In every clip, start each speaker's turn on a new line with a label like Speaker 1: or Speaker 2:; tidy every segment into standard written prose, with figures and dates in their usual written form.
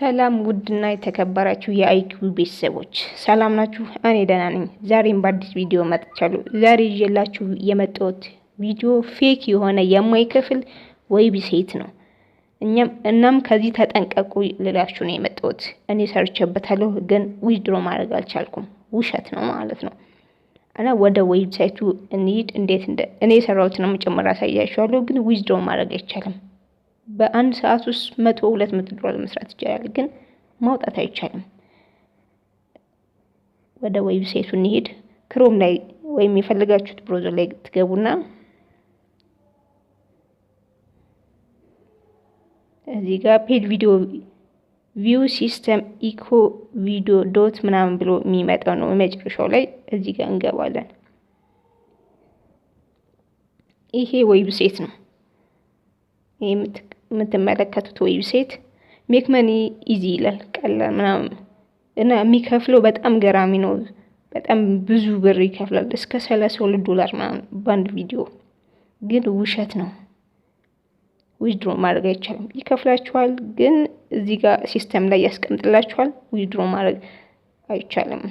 Speaker 1: ሰላም ውድና የተከበራችሁ የአይኪው ቤተሰቦች ሰላም ናችሁ? እኔ ደህና ነኝ። ዛሬም በአዲስ ቪዲዮ መጥቻለሁ። ዛሬ ይዤላችሁ የመጣሁት ቪዲዮ ፌክ የሆነ የማይከፍል ዌብሳይት ነው። እናም ከዚህ ተጠንቀቁ ልላችሁ ነው የመጣሁት። እኔ ሰርቼበታለሁ ግን ዊዝድሮ ማድረግ አልቻልኩም። ውሸት ነው ማለት ነው። እና ወደ ዌብሳይቱ እንሂድ። እኔ የሰራሁት ነው መጨመር አሳያችኋለሁ። ግን ዊዝድሮ ማድረግ አይቻልም። በአንድ ሰዓት ውስጥ $100-200 መስራት ይቻላል፣ ግን ማውጣት አይቻልም። ወደ ዌብሳይቱ እንሂድ። ክሮም ላይ ወይም የፈለጋችሁት ብራውዘር ላይ ትገቡና እዚህ ጋር ፔድ ቪዲዮ ቪው ሲስተም ኢኮ ቪዲዮ ዶት ምናምን ብሎ የሚመጣው ነው። መጨረሻው ላይ እዚህ ጋር እንገባለን። ይሄ ዌብሳይት ነው። የምትመለከቱት ዌብሳይት ሜክ መኒ ኢዚ ይላል፣ ቀላል ምናምን እና የሚከፍለው በጣም ገራሚ ነው። በጣም ብዙ ብር ይከፍላል፣ እስከ $32 ምናምን በአንድ ቪዲዮ። ግን ውሸት ነው። ዊዝድሮ ማድረግ አይቻልም። ይከፍላችኋል፣ ግን እዚህ ጋር ሲስተም ላይ ያስቀምጥላችኋል። ዊዝድሮ ማድረግ አይቻልም።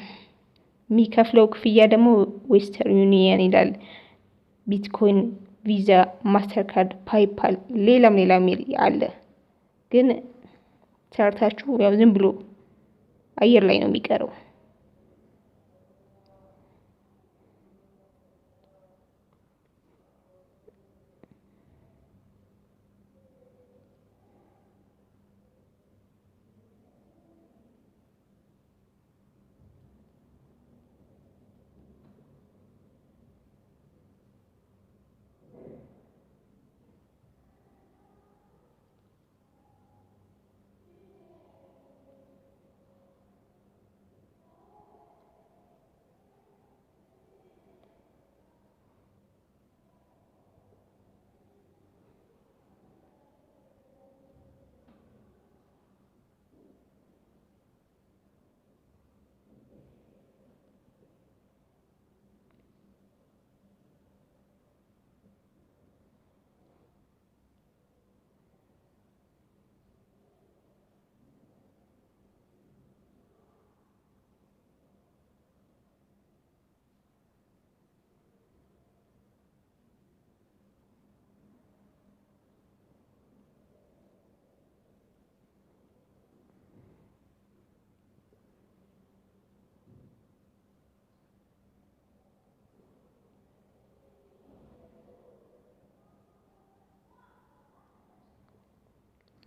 Speaker 1: የሚከፍለው ክፍያ ደግሞ ዌስተርን ዩኒየን ይላል፣ ቢትኮይን፣ ቪዛ፣ ማስተርካርድ፣ ፓይፓል ሌላም አለ። ግን ሰርታችሁ ያው ዝም ብሎ አየር ላይ ነው የሚቀረው።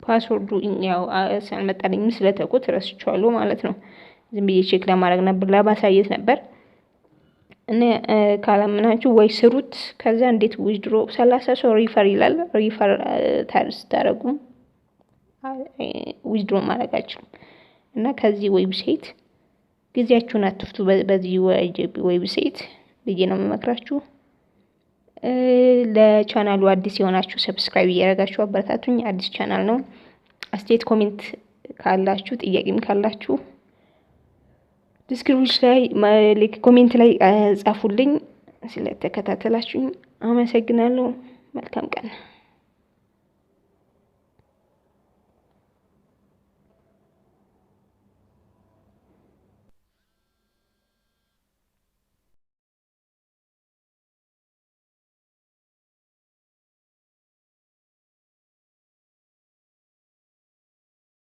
Speaker 1: ፓስወርዱ ያው ሳልመጣልኝ ስለተውኩት ረስቼዋለሁ ማለት ነው። ዝም ብዬ ቼክ ለማድረግ ነበር፣ ለማሳየት ነበር። እና ካላመናችሁ ወይ ስሩት። ከዛ እንዴት ዊዝድሮ 30 ሰው ሪፈር ይላል። ሪፈር ታደርጉ ዊዝድሮ ማድረጋችሁ እና ከዚህ ዌብሳይት ጊዜያችሁን አትፍቱ። በዚህ ዌብሳይት ብዬ ነው የምመክራችሁ። ለቻናሉ አዲስ የሆናችሁ ሰብስክራይብ እያደረጋችሁ አበረታቱኝ። አዲስ ቻናል ነው። አስተያየት ኮሜንት ካላችሁ ጥያቄም ካላችሁ ዲስክሪፕሽን ላይ ኮሜንት ላይ ጻፉልኝ። ስለተከታተላችሁኝ አመሰግናለሁ። መልካም ቀን።